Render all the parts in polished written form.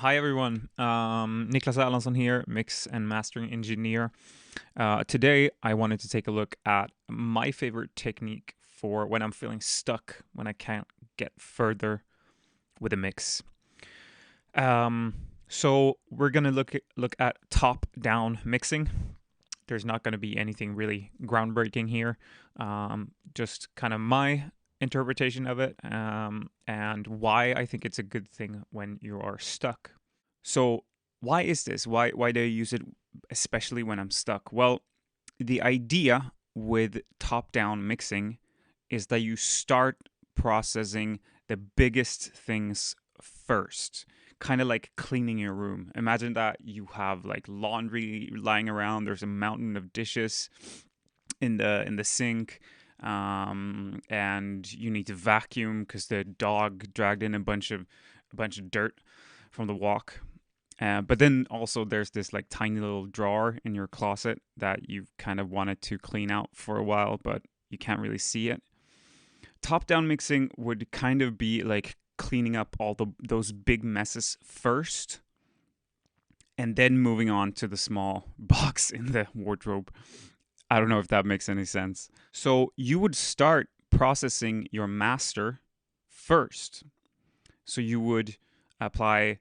Hi everyone, Niklas Erlandsson here, mix and mastering engineer. Today I wanted to take a look at my favorite technique for when I'm feeling stuck, when I can't get further with a mix. Um, so we're gonna look at top-down mixing. There's not going to be anything really groundbreaking here, just kind of my interpretation of it, and why I think it's a good thing when you are stuck. So why is this? Why do I use it, especially when I'm stuck? Well, the idea with top-down mixing is that you start processing the biggest things first, kind of like cleaning your room. Imagine that you have like laundry lying around, there's a mountain of dishes in the sink, and you need to vacuum because the dog dragged in a bunch of dirt from the walk. But then also there's this like tiny little drawer in your closet that you've kind of wanted to clean out for a while, but you can't really see it. Top down mixing would kind of be like cleaning up all those big messes first, and then moving on to the small box in the wardrobe. I don't know if that makes any sense. So you would start processing your master first. So you would apply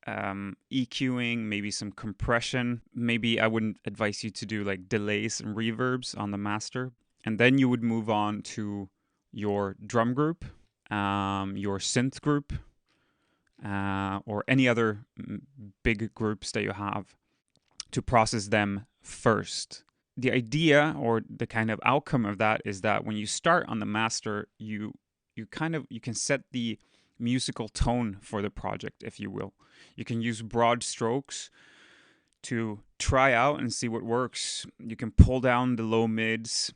EQing, maybe some compression. Maybe I wouldn't advise you to do like delays and reverbs on the master. And then you would move on to your drum group, your synth group, or any other big groups that you have to process them first. The idea or the kind of outcome of that is that when you start on the master, you can set the musical tone for the project, if you will. You can use broad strokes to try out and see what works. You can pull down the low mids,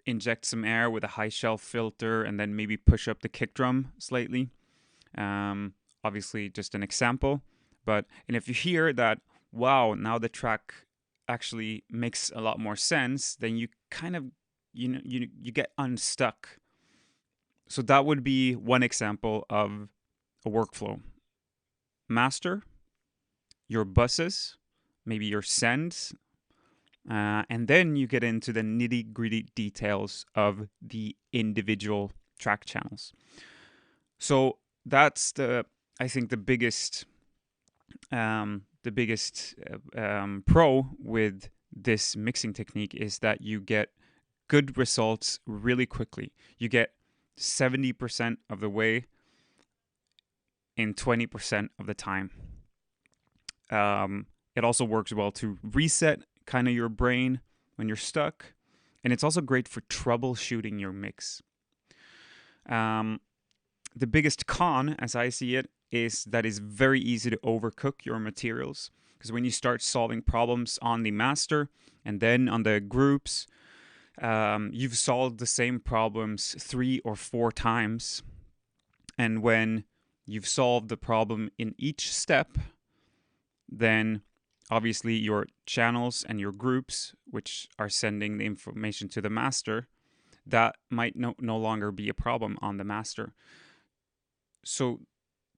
inject some air with a high shelf filter, and then maybe push up the kick drum slightly. Obviously, just an example. And if you hear that, wow, now the track actually makes a lot more sense, then you kind of you get unstuck. So that would be one example of a workflow. Master, your buses, maybe your sends, and then you get into the nitty gritty details of the individual track channels. So that's I think the biggest pro with this mixing technique is that you get good results really quickly. You get 70% of the way in 20% of the time. It also works well to reset kind of your brain when you're stuck, and it's also great for troubleshooting your mix. The biggest con, as I see it, is that it's very easy to overcook your materials, because when you start solving problems on the master and then on the groups, you've solved the same problems 3 or 4 times, and when you've solved the problem in each step, then obviously your channels and your groups, which are sending the information to the master, that might no longer be a problem on the master. So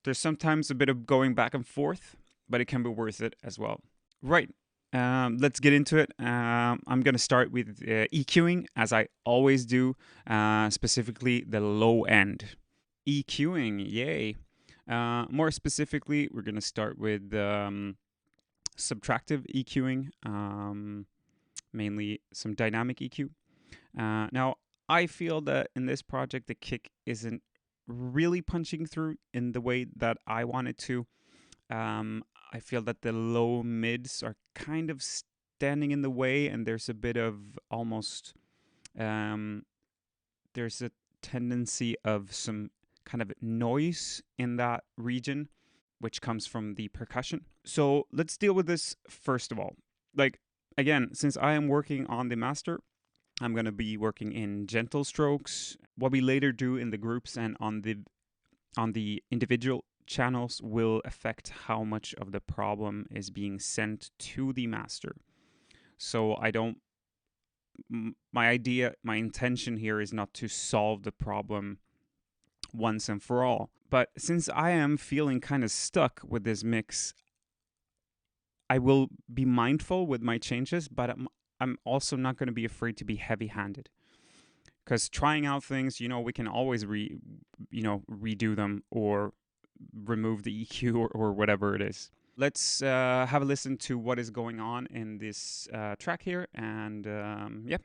there's sometimes a bit of going back and forth, but it can be worth it as well. Right. Let's get into it. I'm going to start with EQing, as I always do, specifically the low end. EQing, yay. More specifically, we're going to start with subtractive EQing, mainly some dynamic EQ. Now, I feel that in this project, the kick isn't really punching through in the way that I want it to. I feel that the low mids are kind of standing in the way, and there's a bit of almost there's a tendency of some kind of noise in that region, which comes from the percussion. So let's deal with this first of all. Like, again, since I am working on the master, I'm going to be working in gentle strokes. What we later do in the groups and on the individual channels will affect how much of the problem is being sent to the master. So my intention here is not to solve the problem once and for all. But since I am feeling kind of stuck with this mix, I will be mindful with my changes, but I'm also not going to be afraid to be heavy-handed. Because trying out things, we can always redo them or remove the EQ or whatever it is. Let's have a listen to what is going on in this track here, and yep.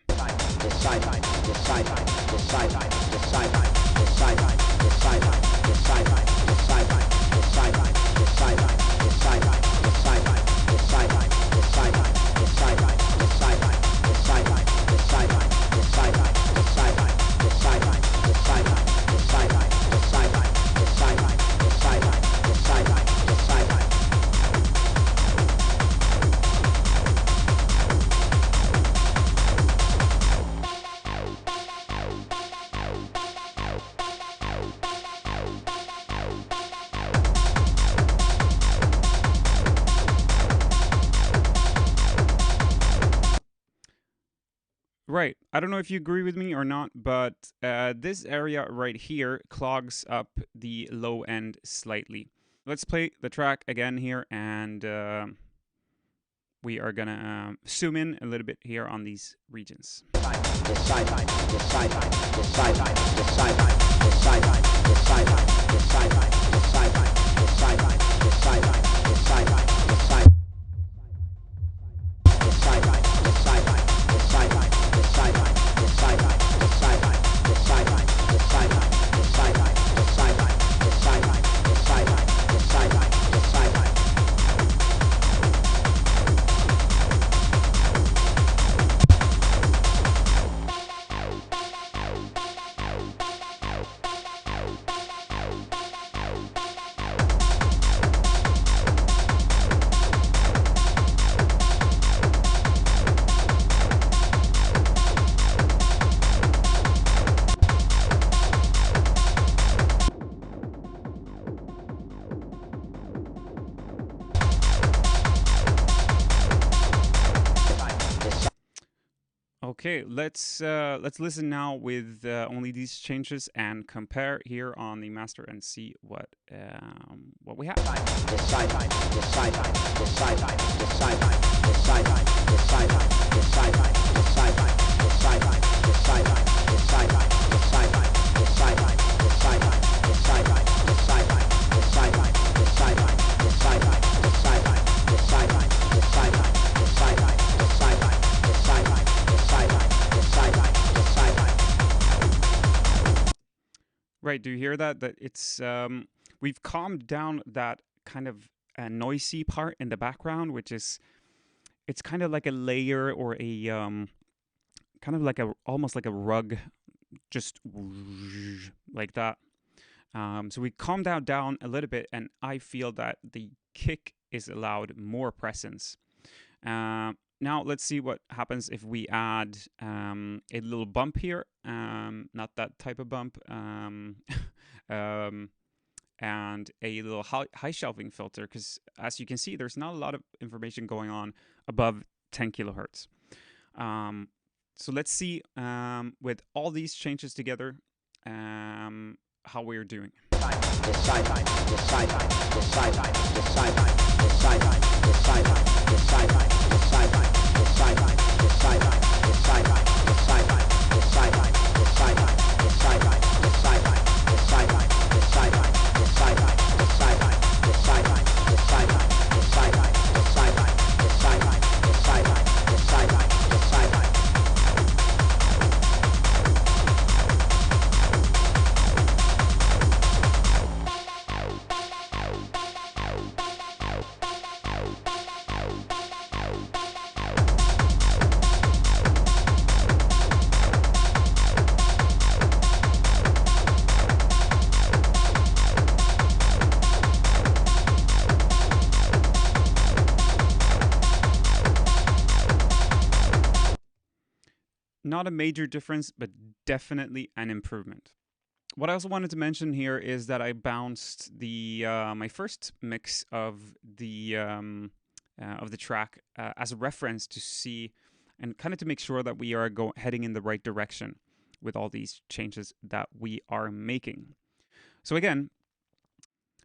Right. I don't know if you agree with me or not, but this area right here clogs up the low end slightly. Let's play the track again here, and we are gonna zoom in a little bit here on these regions. Okay, let's listen now with only these changes and compare here on the master and see what we have. Right, do you hear that? That it's we've calmed down that kind of noisy part in the background, which is it's kind of like a layer or a kind of like a almost like a rug, just like that. So we calmed down a little bit, and I feel that the kick is allowed more presence. Now let's see what happens if we add a little bump here, not that type of bump, and a little high shelving filter, because as you can see, there's not a lot of information going on above 10 kilohertz. So let's see with all these changes together how we're doing. Not a major difference, but definitely an improvement. What I also wanted to mention here is that I bounced the my first mix of the track as a reference to see and kind of to make sure that we are heading in the right direction with all these changes that we are making. So again,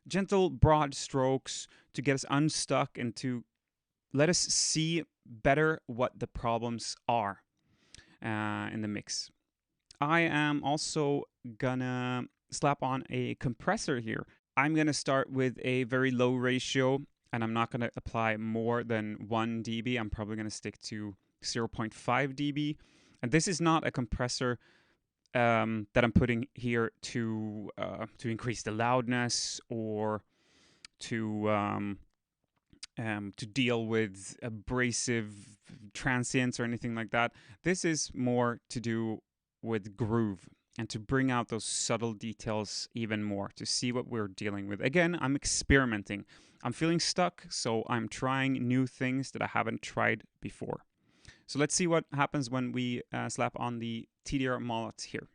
gentle, broad strokes to get us unstuck and to let us see better what the problems are in the mix. I am also gonna slap on a compressor here. I'm gonna start with a very low ratio, and I'm not gonna apply more than 1 dB. I'm probably gonna stick to 0.5 dB. And this is not a compressor that I'm putting here to increase the loudness or to deal with abrasive transients or anything like that. This is more to do with groove and to bring out those subtle details even more, to see what we're dealing with. Again, I'm experimenting. I'm feeling stuck, so I'm trying new things that I haven't tried before. So let's see what happens when we slap on the TDR mullet here.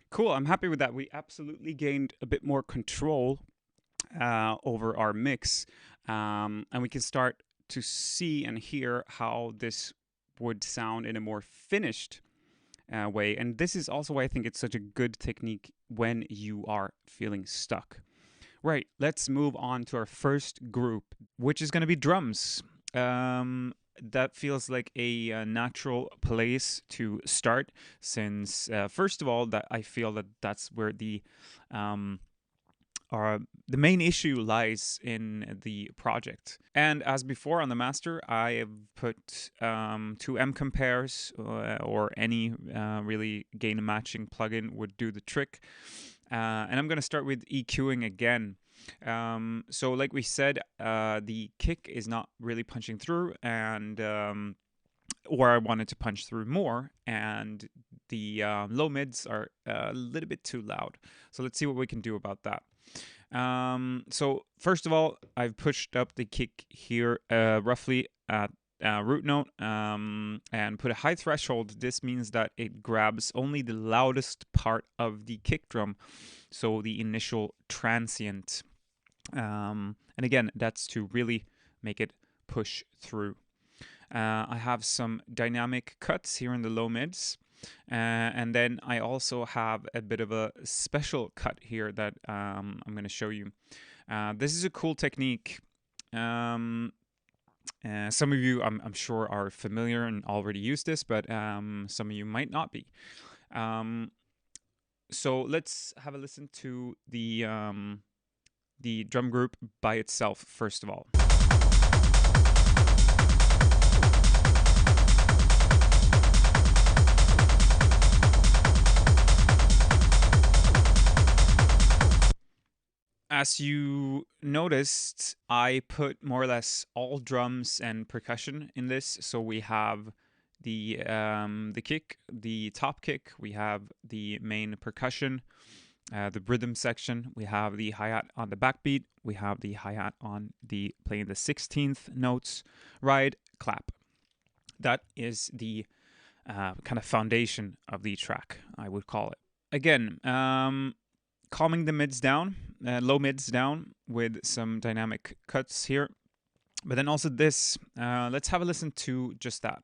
Cool, I'm happy with that. We absolutely gained a bit more control over our mix, and we can start to see and hear how this would sound in a more finished way. And this is also why I think it's such a good technique when you are feeling stuck. Right, let's move on to our first group, which is going to be drums. That feels like a natural place to start, since first of all, that I feel that that's where the main issue lies in the project. And as before on the master, I have put 2 M compares or any really gain matching plugin would do the trick. And I'm going to start with EQing again. So like we said, the kick is not really punching through, and or I wanted to punch through more, and the low mids are a little bit too loud. So let's see what we can do about that. So first of all, I've pushed up the kick here roughly at root note and put a high threshold. This means that it grabs only the loudest part of the kick drum, so the initial transient. And again, that's to really make it push through. I have some dynamic cuts here in the low mids. And then I also have a bit of a special cut here that I'm going to show you. This is a cool technique. Some of you, I'm sure, are familiar and already use this, but some of you might not be. So let's have a listen to the drum group by itself, first of all. As you noticed, I put more or less all drums and percussion in this. So we have the kick, the top kick, we have the main percussion, the rhythm section, we have the hi-hat on the backbeat, we have the hi-hat on the playing the 16th notes, ride, clap. That is the kind of foundation of the track, I would call it. Again, calming the mids down, low mids down with some dynamic cuts here. But then also this, let's have a listen to just that.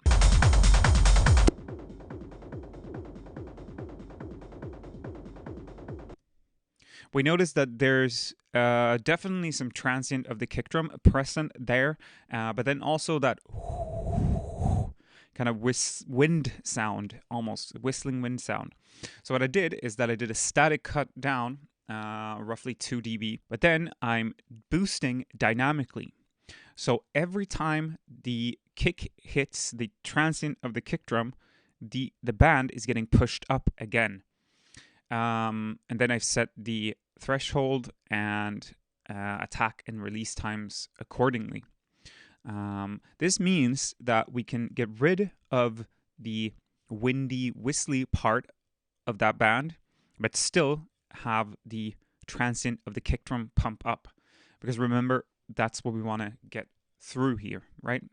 We notice that there's definitely some transient of the kick drum present there, but then also that kind of wind sound, almost whistling wind sound. So what I did is that I did a static cut down, roughly 2 dB, but then I'm boosting dynamically. So every time the kick hits the transient of the kick drum, the band is getting pushed up again. And then I've set the threshold and attack and release times accordingly. This means that we can get rid of the windy, whistly part of that band, but still have the transient of the kick drum pump up. Because remember, that's what we want to get through here, right?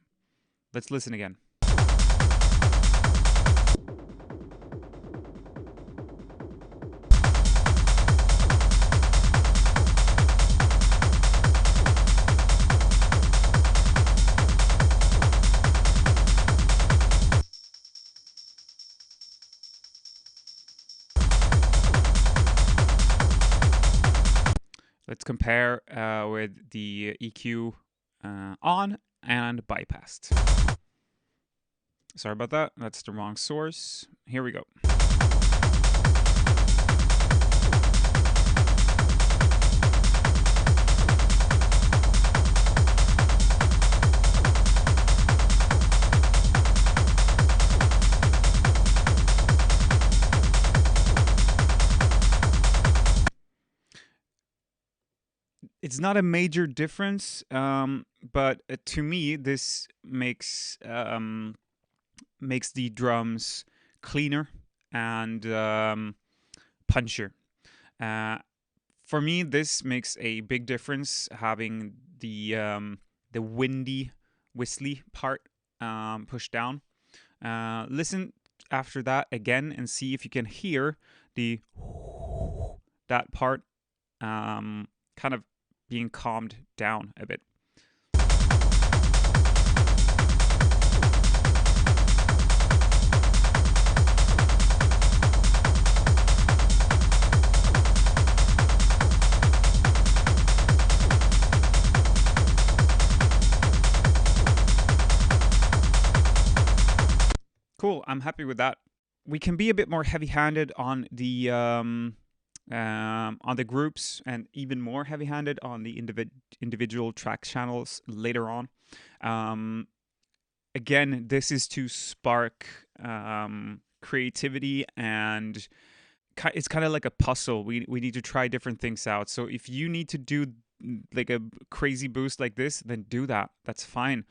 Let's listen again. Let's compare with the EQ on and bypassed. Sorry about that. That's the wrong source. Here we go. It's not a major difference, but to me, this makes the drums cleaner and punchier. For me, this makes a big difference having the windy, whistly part pushed down. Listen after that again and see if you can hear that part kind of being calmed down a bit. Cool, I'm happy with that. We can be a bit more heavy-handed on the groups, and even more heavy-handed on the individual track channels later on. Again, this is to spark creativity, and it's kind of like a puzzle. We need to try different things out. So if you need to do like a crazy boost like this, then do that. That's fine.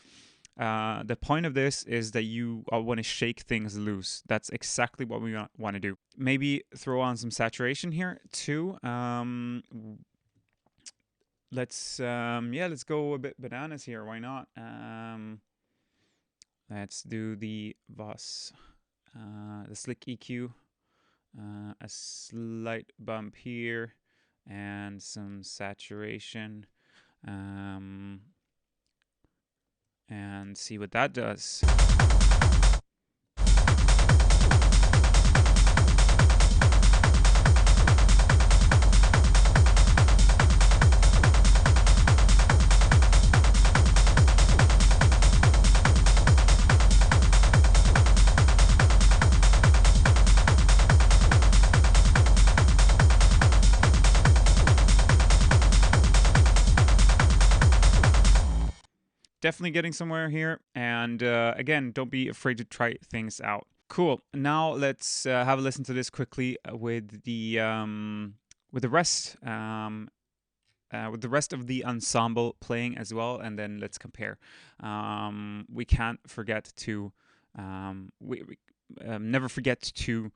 The point of this is that you want to shake things loose. That's exactly what we want to do. Maybe throw on some saturation here too. Let's go a bit bananas here. Why not? Let's do the Voss, the slick EQ, a slight bump here, and some saturation. And see what that does. Definitely getting somewhere here, and again, don't be afraid to try things out. Cool. Now let's have a listen to this quickly with the rest of the ensemble playing as well, and then let's compare. We can't forget to never forget to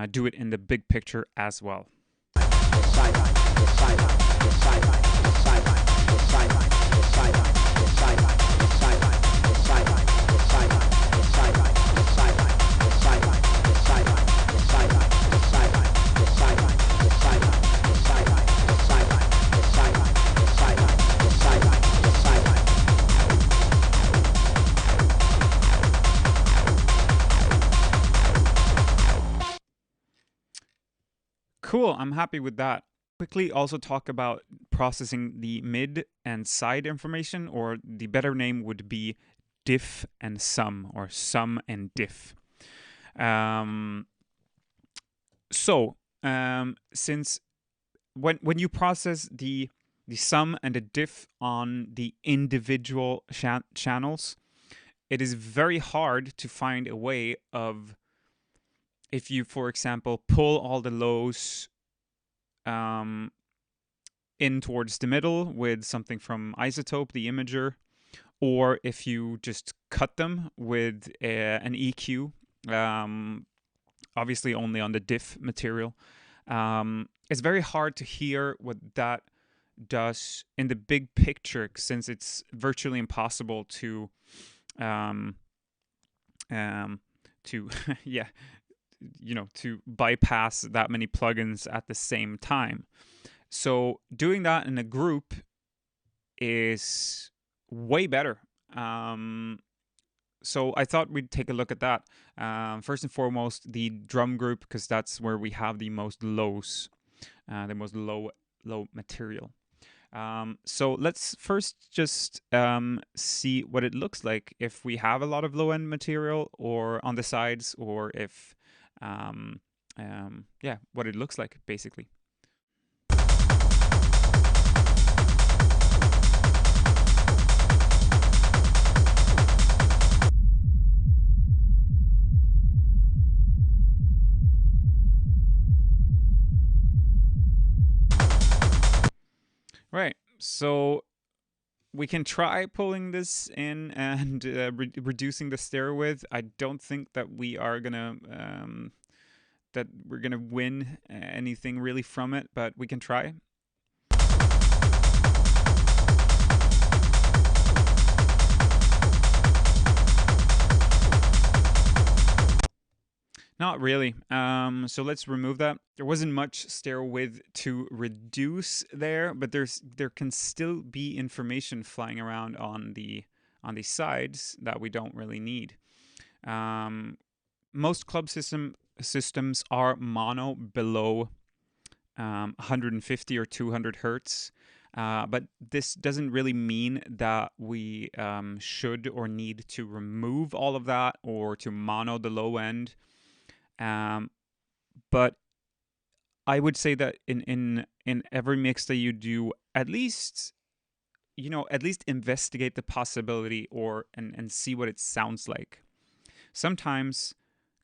do it in the big picture as well. Cool. I'm happy with that. Quickly also talk about processing the mid and side information, or the better name would be diff and sum, or sum and diff. Um, since when you process the sum and the diff on the individual channels, it is very hard to find a way of, if you, for example, pull all the lows um, in towards the middle with something from Isotope, the imager, or if you just cut them with an EQ, um, obviously only on the diff material. It's very hard to hear what that does in the big picture, since it's virtually impossible to um, to yeah, to bypass that many plugins at the same time. So doing that in a group is way better. So I thought we'd take a look at that. First and foremost, the drum group, because that's where we have the most lows, the most low material. So let's first just see what it looks like if we have a lot of low end material or on the sides, or if yeah, what it looks like basically. Right. So we can try pulling this in and reducing the stereo width. I don't think that we are gonna win anything really from it, but we can try. Not really. So let's remove that. There wasn't much stereo width to reduce there, but there can still be information flying around on the sides that we don't really need. Most club systems are mono below 150 or 200 hertz. But this doesn't really mean that we should or need to remove all of that or to mono the low end. But I would say that in every mix that you do, at least investigate the possibility, or and see what it sounds like. Sometimes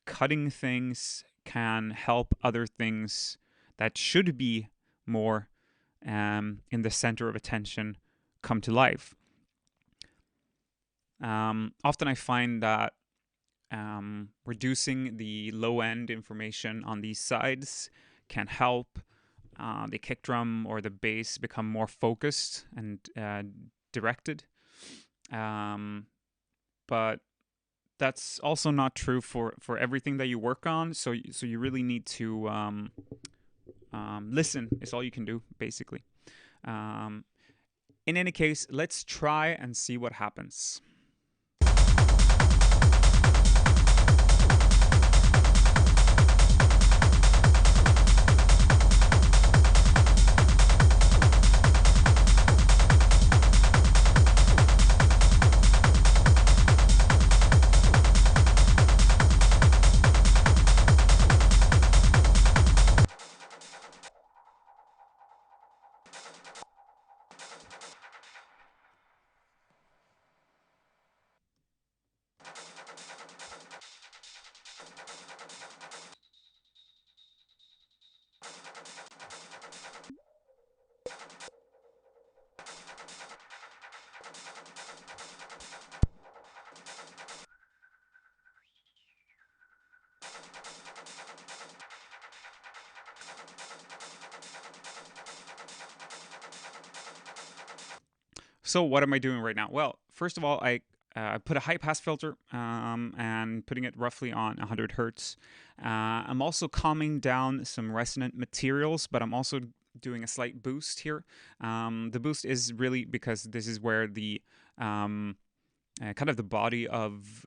cutting things can help other things that should be more in the center of attention come to life. Often I find that reducing the low end information on these sides can help the kick drum or the bass become more focused and directed. But that's also not true for everything that you work on. So you really need to listen. Is all you can do, basically. In any case, let's try and see what happens. So what am I doing right now? Well, first of all, I put a high pass filter and putting it roughly on 100 hertz. I'm also calming down some resonant materials, but I'm also doing a slight boost here. The boost is really because this is where the kind of the body of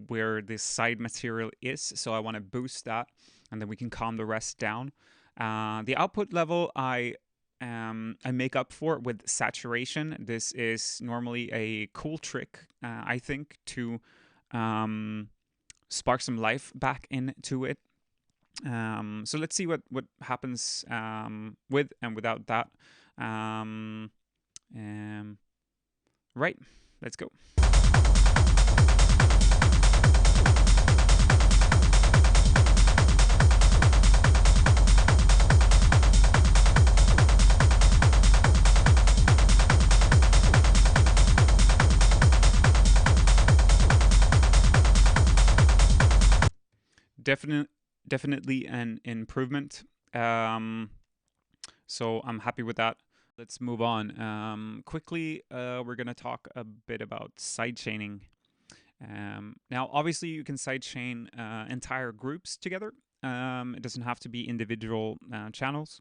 where this side material is. So I want to boost that, and then we can calm the rest down. The output level I make up for with saturation. This is normally a cool trick, I think, to um, spark some life back into it. So let's see what happens with and without that. Um, um, right, let's go. Definite, definitely an improvement. Um, so I'm happy with that. Let's move on. Quickly, we're going to talk a bit about sidechaining. Now, obviously, you can sidechain entire groups together. It doesn't have to be individual channels.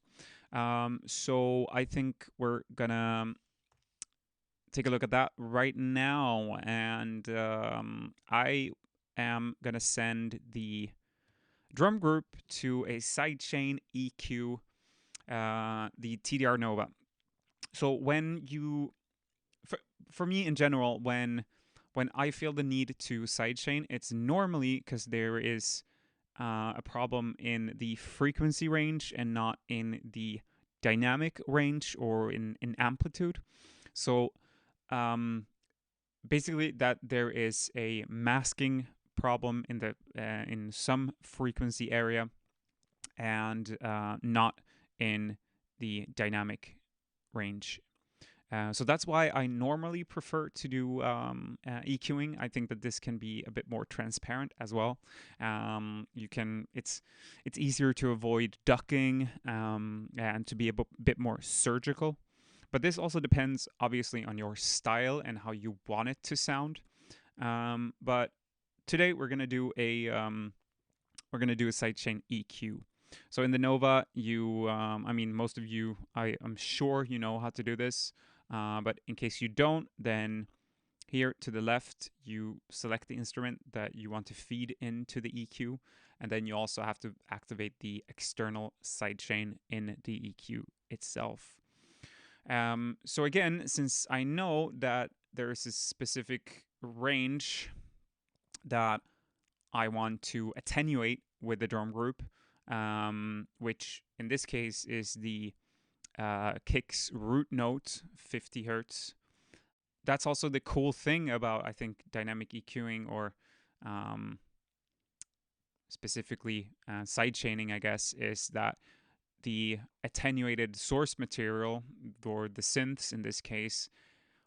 So I think we're going to take a look at that right now. And I am going to send the drum group to a sidechain EQ, the TDR Nova. So when you, for me in general, when I feel the need to sidechain, it's normally because there is a problem in the frequency range and not in the dynamic range or in amplitude. So basically, that there is a masking problem in some frequency area and not in the dynamic range. So that's why I normally prefer to do EQing. I think that this can be a bit more transparent as well. It's easier to avoid ducking and to be a bit more surgical. But this also depends, obviously, on your style and how you want it to sound. But today we're gonna do a sidechain EQ. So in the Nova, most of you, I'm sure you know how to do this. But in case you don't, then here to the left, you select the instrument that you want to feed into the EQ, and then you also have to activate the external sidechain in the EQ itself. So again, since I know that there is a specific range that I want to attenuate with the drum group, which in this case is the kick's root note, 50 hertz. That's also the cool thing about, I think, dynamic EQing or specifically sidechaining, I guess, is that the attenuated source material, or the synths in this case,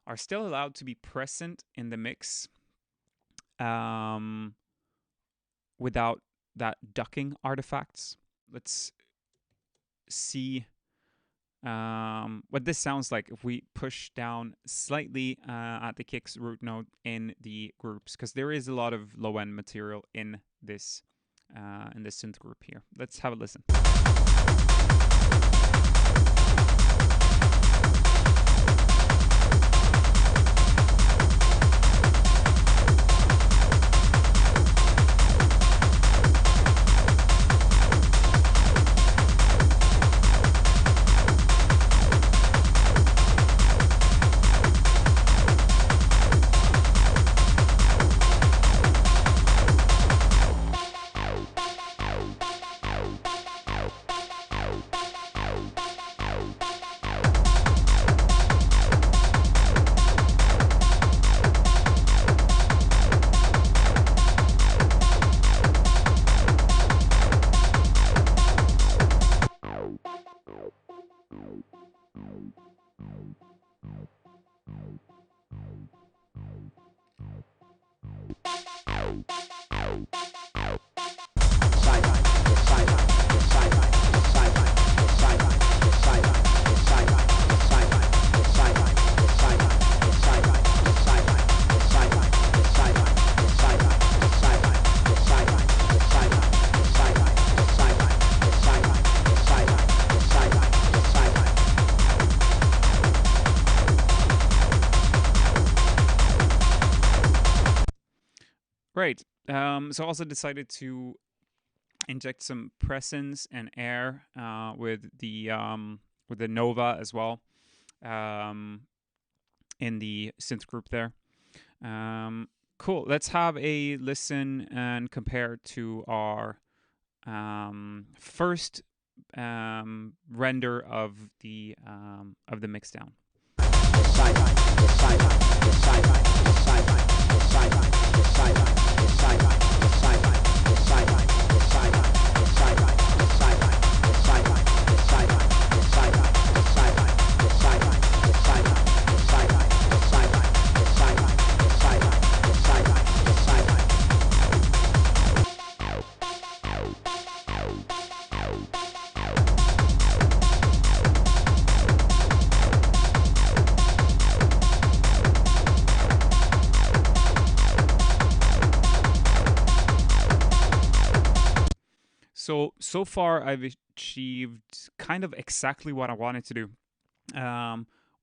are still allowed to be present in the mix without that ducking artifacts. Let's see what this sounds like if we push down slightly at the kick's root note in the groups, because there is a lot of low end material in this synth group here. Let's have a listen. Right. So I also decided to inject some presence and air with the Nova as well, um, in the synth group there. Cool. Let's have a listen and compare to our first render of the mixdown. So far, I've achieved kind of exactly what I wanted to do.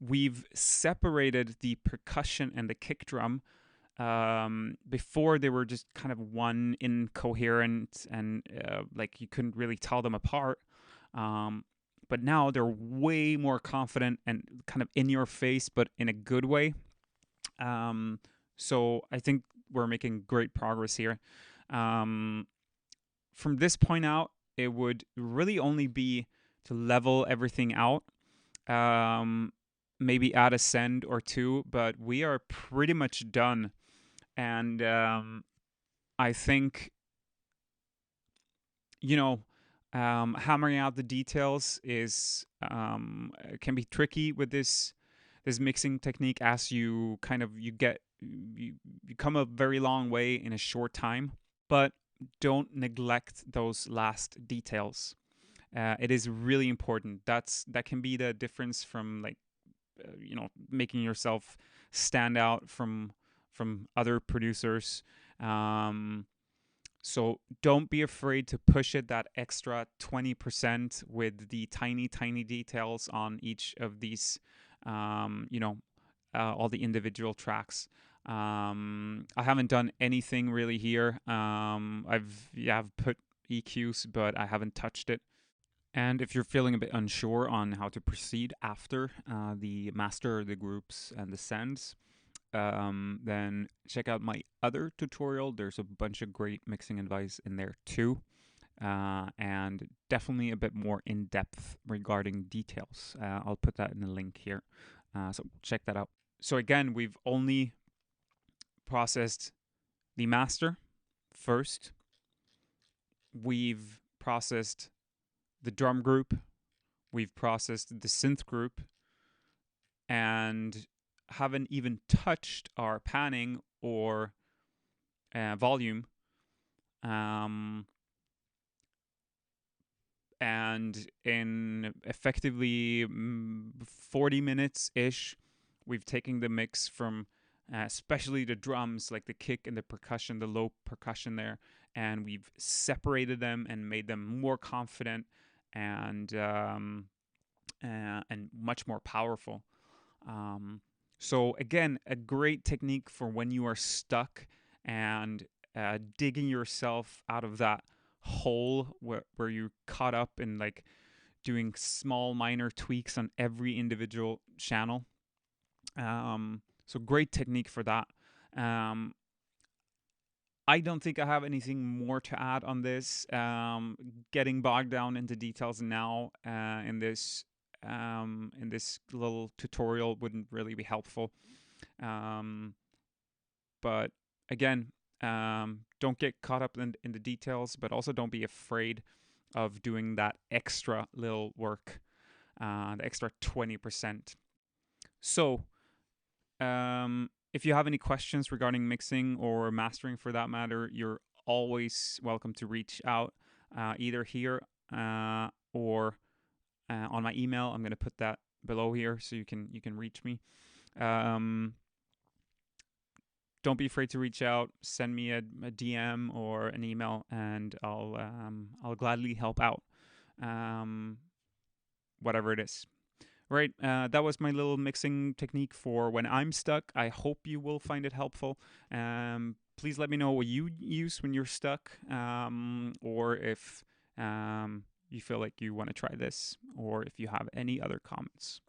We've separated the percussion and the kick drum. Before they were just kind of one incoherent and like you couldn't really tell them apart. But now they're way more confident and kind of in your face, but in a good way. So I think we're making great progress here. From this point out, it would really only be to level everything out. Maybe add a send or two, but we are pretty much done. And I think, hammering out the details is can be tricky with this mixing technique, as you come a very long way in a short time. But don't neglect those last details. It is really important. That can be the difference from like making yourself stand out from other producers. So don't be afraid to push it that extra 20% with the tiny details on each of these, all the individual tracks. I haven't done anything really here. I've put EQs, but I haven't touched it. And if you're feeling a bit unsure on how to proceed after the master, the groups, and the sends, then check out my other tutorial. There's a bunch of great mixing advice in there too. And definitely a bit more in depth regarding details. I'll put that in the link here. So check that out. So again, we've only processed the master first. We've processed the drum group. We've processed the synth group. And haven't even touched our panning or volume. And in effectively 40 minutes-ish, we've taken the mix from especially the drums, like the kick and the percussion, the low percussion there, and we've separated them and made them more confident and much more powerful. So again, a great technique for when you are stuck and digging yourself out of that hole where you're caught up in like doing small minor tweaks on every individual channel. So great technique for that. I don't think I have anything more to add on this. Getting bogged down into details now in this little tutorial wouldn't really be helpful. But again, don't get caught up in the details, but also don't be afraid of doing that extra little work, the extra 20%. So, if you have any questions regarding mixing or mastering for that matter, you're always welcome to reach out, either here or on my email. I'm going to put that below here so you can reach me. Don't be afraid to reach out. Send me a DM or an email, and I'll gladly help out, whatever it is. Right, that was my little mixing technique for when I'm stuck. I hope you will find it helpful. please let me know what you use when you're stuck, or if you feel like you want to try this, or if you have any other comments.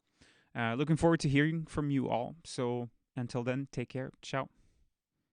Looking forward to hearing from you all. So until then, take care. Ciao.